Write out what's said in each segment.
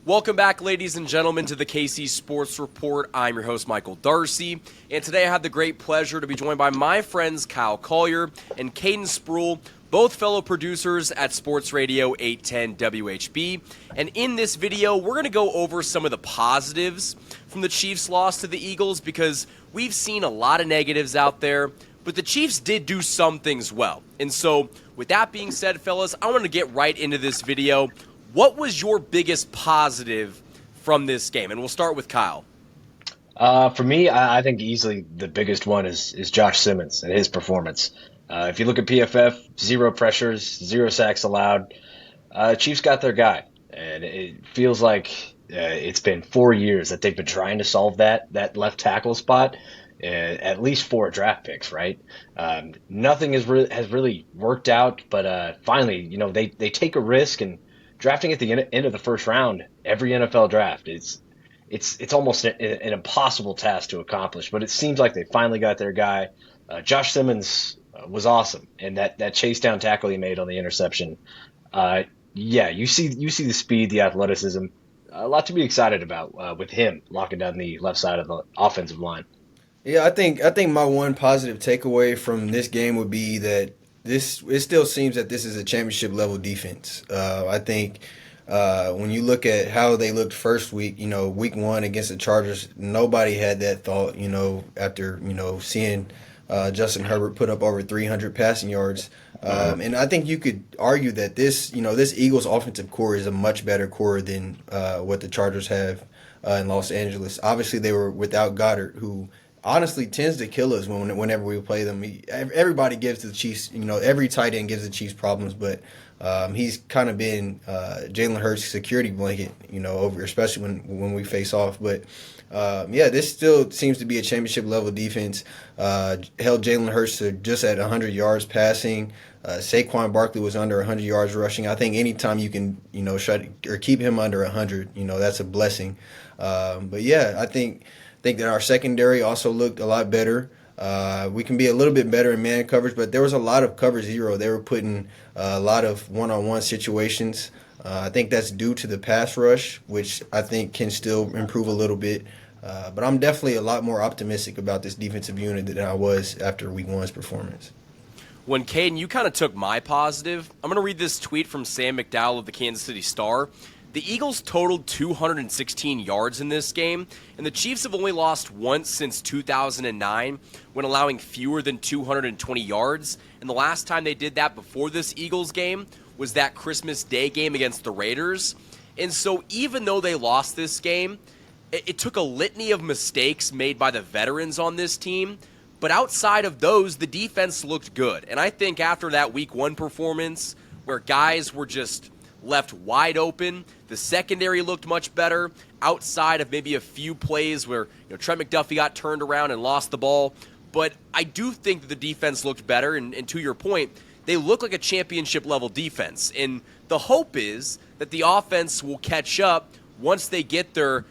Welcome back, ladies and gentlemen, to the KC Sports Report. I'm your host, Michael Darcy, and today I have the great pleasure to be joined by my friends Kyle Collier and Caden Spruill, both fellow producers at Sports Radio 810 WHB. And in this video, we're going to go over some of the positives from the Chiefs' loss to the Eagles, because we've seen a lot of negatives out there, but the Chiefs did do some things well. And so, with that being said, fellas, I want to get right into this video. What was your biggest positive from this game? And we'll start with Kyle. For me, I think easily the biggest one is Josh Simmons and his performance. If you look at PFF, 0 pressures, 0 sacks allowed. Chiefs got their guy, and it feels like it's been 4 years that they've been trying to solve that left tackle spot. At least 4 draft picks, right? Nothing has really worked out, but finally, they take a risk, and drafting at the end of the first round every NFL draft, it's almost an impossible task to accomplish. But it seems like they finally got their guy. Josh Simmons was awesome, and that chase down tackle he made on the interception. You see the speed, the athleticism, a lot to be excited about with him locking down the left side of the offensive line. Yeah, I think my one positive takeaway from this game would be that it still seems that this is a championship level defense. I think when you look at how they looked first week, week 1 against the Chargers, nobody had that thought, after, seeing Justin Herbert put up over 300 passing yards. And I think you could argue that this Eagles offensive core is a much better core than what the Chargers have in Los Angeles. Obviously, they were without Goddard, who honestly tends to kill us whenever we play them. Everybody gives the Chiefs, every tight end gives the Chiefs problems, but he's kind of been Jalen Hurts' security blanket, especially when we face off. But this still seems to be a championship level defense. Held Jalen Hurts to just at 100 yards passing. Saquon Barkley was under 100 yards rushing. I think anytime you can, shut or keep him under 100, that's a blessing. I think that our secondary also looked a lot better. We can be a little bit better in man coverage, but there was a lot of cover zero. They were putting a lot of one-on-one situations. I think that's due to the pass rush, which I think can still improve a little bit. But I'm definitely a lot more optimistic about this defensive unit than I was after week 1's performance. When Caden, you kind of took my positive, I'm going to read this tweet from Sam McDowell of the Kansas City Star. The Eagles totaled 216 yards in this game, and the Chiefs have only lost once since 2009 when allowing fewer than 220 yards. And the last time they did that before this Eagles game was that Christmas Day game against the Raiders. And so even though they lost this game, it took a litany of mistakes made by the veterans on this team. But outside of those, the defense looked good. And I think after that Week 1 performance where guys were just left wide open, the secondary looked much better outside of maybe a few plays where Trent McDuffie got turned around and lost the ball. But I do think that the defense looked better, and to your point, they look like a championship-level defense. And the hope is that the offense will catch up once they get their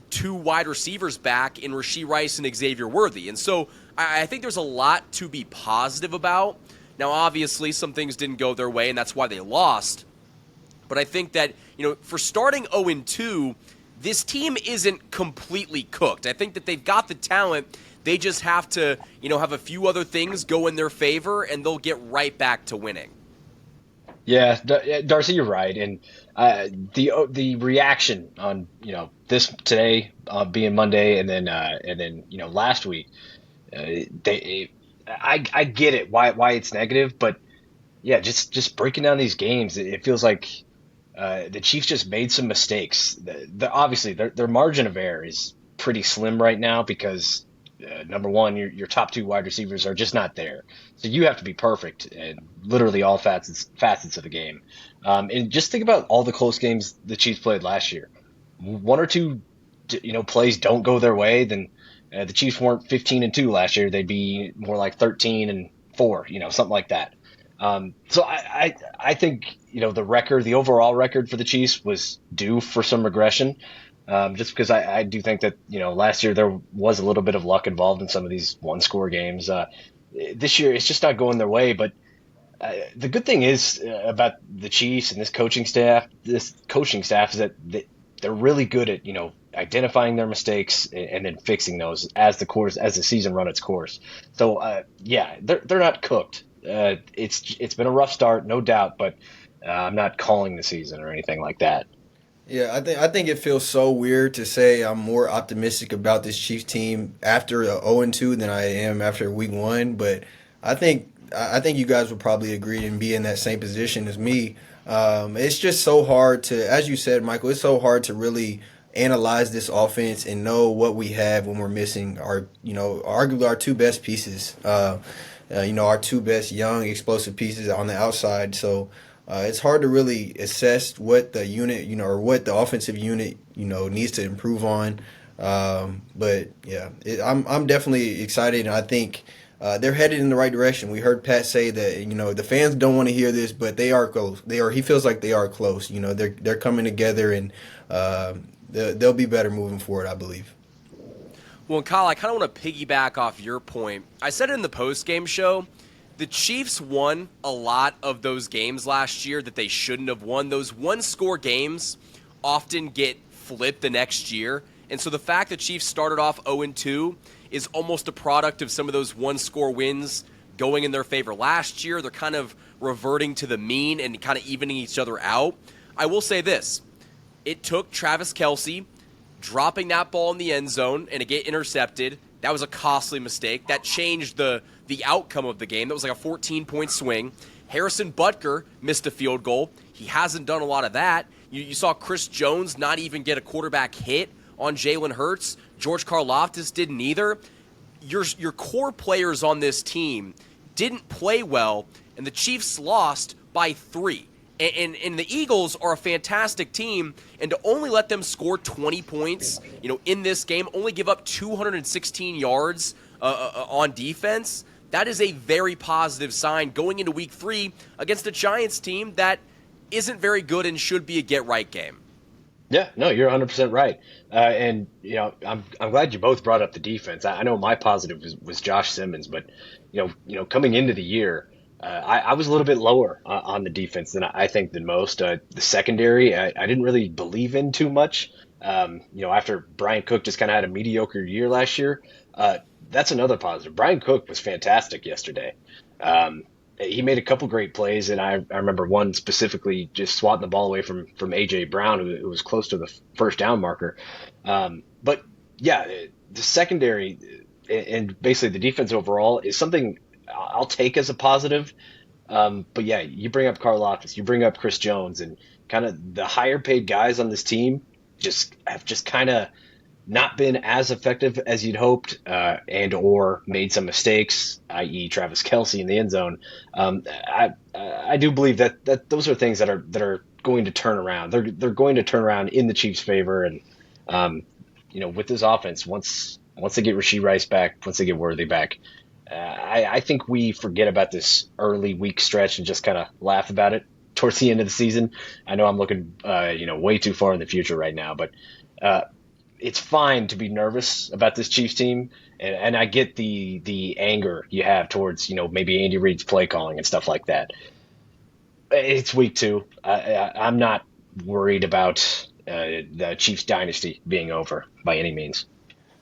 2 wide receivers back in Rashee Rice and Xavier Worthy. And so I think there's a lot to be positive about. Now, obviously, some things didn't go their way, and that's why they lost. But I think that, for starting 0-2, this team isn't completely cooked. I think that they've got the talent. They just have to, have a few other things go in their favor, and they'll get right back to winning. Yeah, Darcy, you're right. And the reaction on, this today being Monday and then last week, I get it why it's negative, but yeah, just breaking down these games, it feels like the Chiefs just made some mistakes. Obviously, their margin of error is pretty slim right now because, number one, your top 2 wide receivers are just not there. So you have to be perfect in literally all facets of the game. And just think about all the close games the Chiefs played last year. 1 or 2, plays don't go their way, then the Chiefs weren't 15-2 last year. They'd be more like 13-4, something like that. So I think, the overall record for the Chiefs was due for some regression. Just because I do think that, last year there was a little bit of luck involved in some of these 1-score games. This year it's just not going their way, but the good thing is about the Chiefs and this coaching staff is that they're really good at identifying their mistakes and then fixing those as the season run its course. So yeah, they're not cooked. It's been a rough start, no doubt, but I'm not calling the season or anything like that. Yeah, I think it feels so weird to say I'm more optimistic about this Chiefs team after a 0-2 than I am after week one. But I think you guys would probably agree and be in that same position as me. It's just so hard to, as you said, Michael. It's so hard to really analyze this offense and know what we have when we're missing our, arguably our two best pieces. Our two best young explosive pieces on the outside. So. It's hard to really assess what the unit, or what the offensive unit, needs to improve on. But yeah, I'm definitely excited, and I think they're headed in the right direction. We heard Pat say that the fans don't want to hear this, but they are close. They are. He feels like they are close. They're coming together, and they'll be better moving forward, I believe. Well, and Kyle, I kind of want to piggyback off your point. I said it in the post-game show. The Chiefs won a lot of those games last year that they shouldn't have won. Those one-score games often get flipped the next year. And so the fact that Chiefs started off 0-2 is almost a product of some of those one-score wins going in their favor last year. They're kind of reverting to the mean and kind of evening each other out. I will say this. It took Travis Kelce dropping that ball in the end zone and it get intercepted. That was a costly mistake. That changed the outcome of the game. That was like a 14-point swing. Harrison Butker missed a field goal. He hasn't done a lot of that. You saw Chris Jones not even get a quarterback hit on Jalen Hurts. George Karlaftis didn't either. Your core players on this team didn't play well, and the Chiefs lost by 3. And the Eagles are a fantastic team, and to only let them score 20 points, in this game, only give up 216 yards on defense, that is a very positive sign going into Week 3 against a Giants team that isn't very good and should be a get-right game. Yeah, no, you're 100% right. And I'm glad you both brought up the defense. I know my positive was Josh Simmons, but coming into the year, I was a little bit lower on the defense than I think than most. The secondary, I didn't really believe in too much. After Brian Cook just kind of had a mediocre year last year, that's another positive. Brian Cook was fantastic yesterday. He made a couple great plays, and I remember one specifically just swatting the ball away from A.J. Brown, who was close to the first down marker. But yeah, the secondary and basically the defense overall is something I'll take as a positive. But yeah, you bring up Karlaftis, you bring up Chris Jones, and kind of the higher paid guys on this team have kind of not been as effective as you'd hoped, and or made some mistakes, i.e. Travis Kelce in the end zone. I do believe that those are things that are going to turn around. They're going to turn around in the Chiefs' favor, and with this offense, once they get Rashee Rice back, once they get Worthy back, I think we forget about this early week stretch and just kind of laugh about it towards the end of the season. I know I'm looking way too far in the future right now, but it's fine to be nervous about this Chiefs team, and I get the anger you have towards maybe Andy Reid's play calling and stuff like that. It's week 2. I'm not worried about the Chiefs dynasty being over by any means.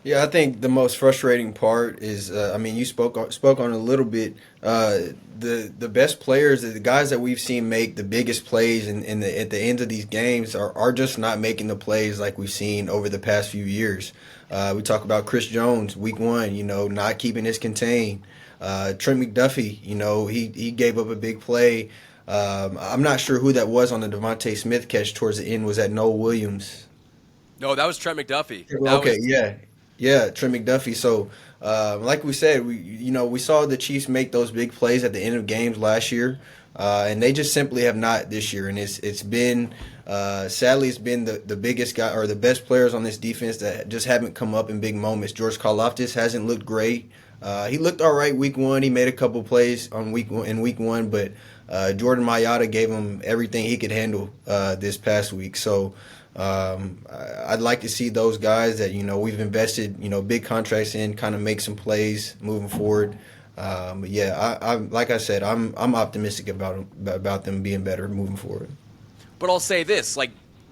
Yeah, I think the most frustrating part is, you spoke on it a little bit. The best players, the guys that we've seen make the biggest plays at the end of these games are just not making the plays like we've seen over the past few years. We talk about Chris Jones, week 1, not keeping his contain. Trent McDuffie, he gave up a big play. I'm not sure who that was on the Devontae Smith catch towards the end. Was that Noah Williams? No, that was Trent McDuffie. Yeah, Trent McDuffie. So, like we said, we saw the Chiefs make those big plays at the end of games last year, and they just simply have not this year. And it's been sadly it's been the biggest guy or the best players on this defense that just haven't come up in big moments. George Karlaftis hasn't looked great. He looked all right week 1. He made a couple plays in week 1, but Jordan Mailata gave him everything he could handle this past week. So. I'd like to see those guys that we've invested big contracts in kind of make some plays moving forward. But yeah, I like I said, I'm optimistic about them being better moving forward. But I'll say this,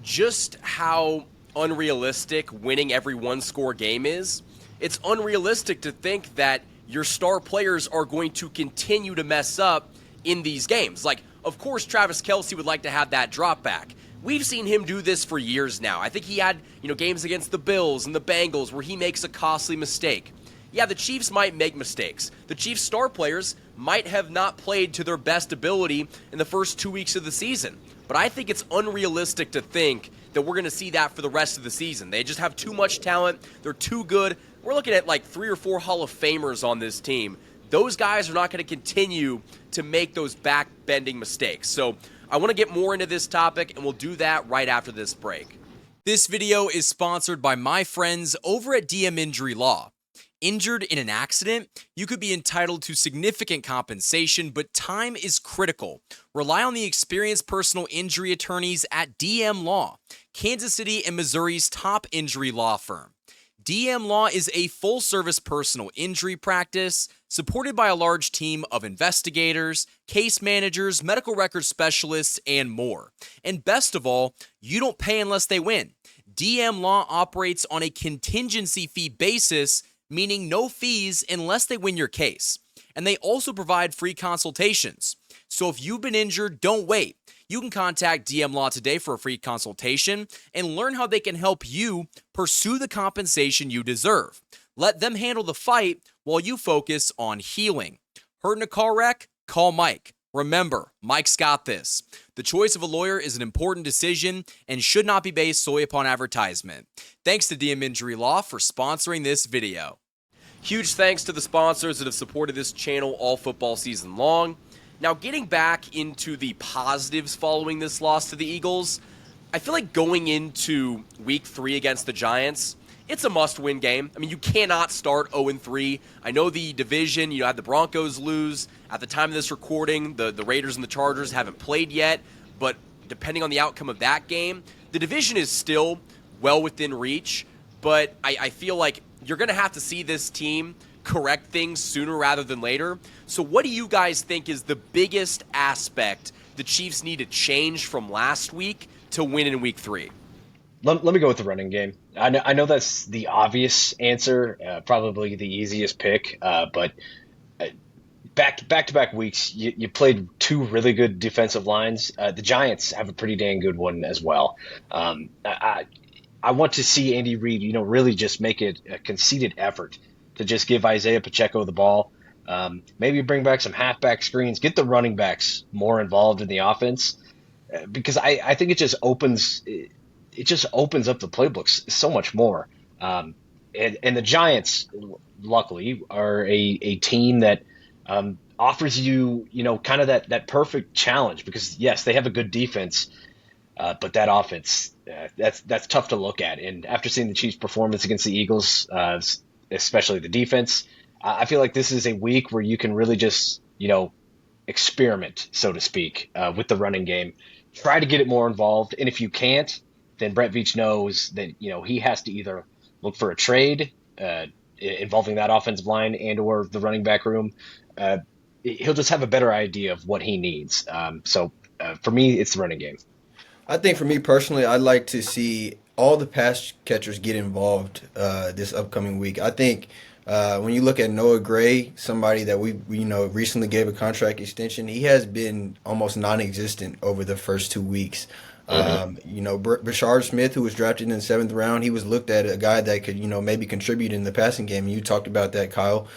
just how unrealistic winning every one-score game is, it's unrealistic to think that your star players are going to continue to mess up in these games. Like, of course, Travis Kelce would like to have that drop back. We've seen him do this for years now. I think he had, games against the Bills and the Bengals where he makes a costly mistake. Yeah, the Chiefs might make mistakes. The Chiefs' star players might have not played to their best ability in the first 2 weeks of the season. But I think it's unrealistic to think that we're going to see that for the rest of the season. They just have too much talent. They're too good. We're looking at like 3 or 4 Hall of Famers on this team. Those guys are not going to continue to make those back-bending mistakes. So I want to get more into this topic, and we'll do that right after this break. This video is sponsored by my friends over at DM Injury Law. Injured in an accident, you could be entitled to significant compensation, but time is critical. Rely on the experienced personal injury attorneys at DM Law, Kansas City and Missouri's top injury law firm. DM Law is a full-service personal injury practice supported by a large team of investigators, case managers, medical records specialists, and more. And best of all, you don't pay unless they win. DM Law operates on a contingency fee basis, meaning no fees unless they win your case. And they also provide free consultations. So if you've been injured, don't wait. You can contact DM Law today for a free consultation and learn how they can help you pursue the compensation you deserve. Let them handle the fight while you focus on healing. Hurt in a car wreck? Call Mike. Remember, Mike's got this. The choice of a lawyer is an important decision and should not be based solely upon advertisement. Thanks to DM Injury Law for sponsoring this video. Huge thanks to the sponsors that have supported this channel all football season long. Now, getting back into the positives following this loss to the Eagles, I feel like going into Week 3 against the Giants, it's a must-win game. I mean, you cannot start 0-3. I know the division, had the Broncos lose. At the time of this recording, the Raiders and the Chargers haven't played yet, but depending on the outcome of that game, the division is still well within reach, but I feel like you're going to have to see this team correct things sooner rather than later. So what do you guys think is the biggest aspect the Chiefs need to change from last week to win in Week 3? Let me go with the running game. I know that's the obvious answer, probably the easiest pick, but back-to-back weeks, you played 2 really good defensive lines. The Giants have a pretty dang good one as well. I want to see Andy Reid, really just make it a conceited effort to just give Isaiah Pacheco the ball. Maybe bring back some halfback screens, get the running backs more involved in the offense, because I think it just opens up the playbooks so much more. And the Giants, luckily, are a team that offers you, kind of that perfect challenge, because yes, they have a good defense, but that offense, that's tough to look at. And after seeing the Chiefs' performance against the Eagles, especially the defense, I feel like this is a week where you can really just, experiment, so to speak, with the running game. Try to get it more involved. And if you can't, then Brett Veach knows that, he has to either look for a trade involving that offensive line and or the running back room. He'll just have a better idea of what he needs. So for me, it's the running game. I think for me personally, I'd like to see all the pass catchers get involved this upcoming week. I think when you look at Noah Gray, somebody that we recently gave a contract extension, he has been almost non-existent over the first 2 weeks. Brashard Smith, who was drafted in the 7th round, he was looked at a guy that could, maybe contribute in the passing game. And you talked about that, Kyle.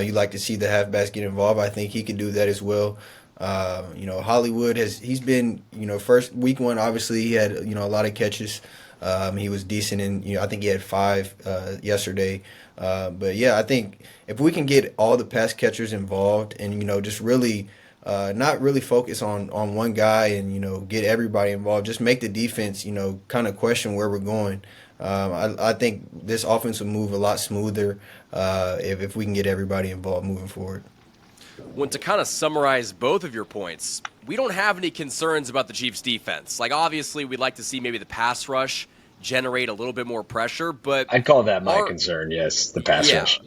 You like to see the halfbacks get involved. I think he could do that as well. Hollywood he's been, first week 1, obviously he had, a lot of catches. He was decent in, I think he had 5 yesterday. But yeah, I think if we can get all the pass catchers involved and, just really not really focus on one guy and, get everybody involved, just make the defense, kind of question where we're going. I think this offense will move a lot smoother if we can get everybody involved moving forward. Well, to kind of summarize both of your points, we don't have any concerns about the Chiefs' defense. Like, obviously, we'd like to see maybe the pass rush generate a little bit more pressure, but I'd call that my concern, yes, the pass rush.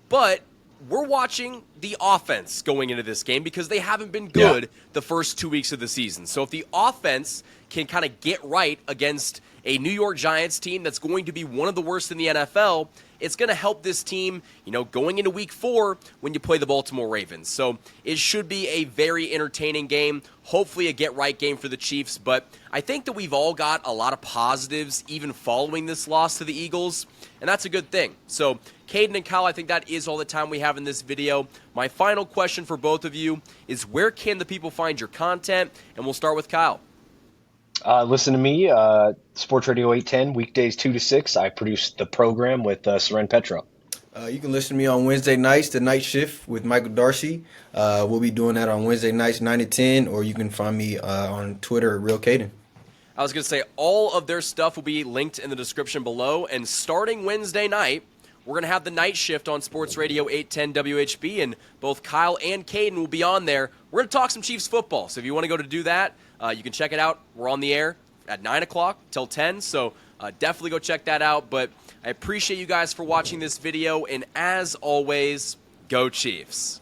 But we're watching the offense going into this game because they haven't been good the first 2 weeks of the season. So if the offense can kind of get right against a New York Giants team that's going to be one of the worst in the NFL, it's going to help this team, going into week 4 when you play the Baltimore Ravens. So it should be a very entertaining game, hopefully a get-right game for the Chiefs. But I think that we've all got a lot of positives even following this loss to the Eagles, and that's a good thing. So Caden and Kyle, I think that is all the time we have in this video. My final question for both of you is, where can the people find your content? And we'll start with Kyle. Listen to me, Sports Radio 810, weekdays 2 to 6. I produce the program with Seren Petro. You can listen to me on Wednesday nights, The Night Shift with Michael Darcy. We'll be doing that on Wednesday nights, 9 to 10, or you can find me on Twitter at Real Caden. I was going to say, all of their stuff will be linked in the description below, and starting Wednesday night, we're going to have the Night Shift on Sports Radio 810 WHB, and both Kyle and Caden will be on there. We're going to talk some Chiefs football, so if you want to go to do that, you can check it out. We're on the air at 9 o'clock till 10, so definitely go check that out. But I appreciate you guys for watching this video, and as always, go Chiefs.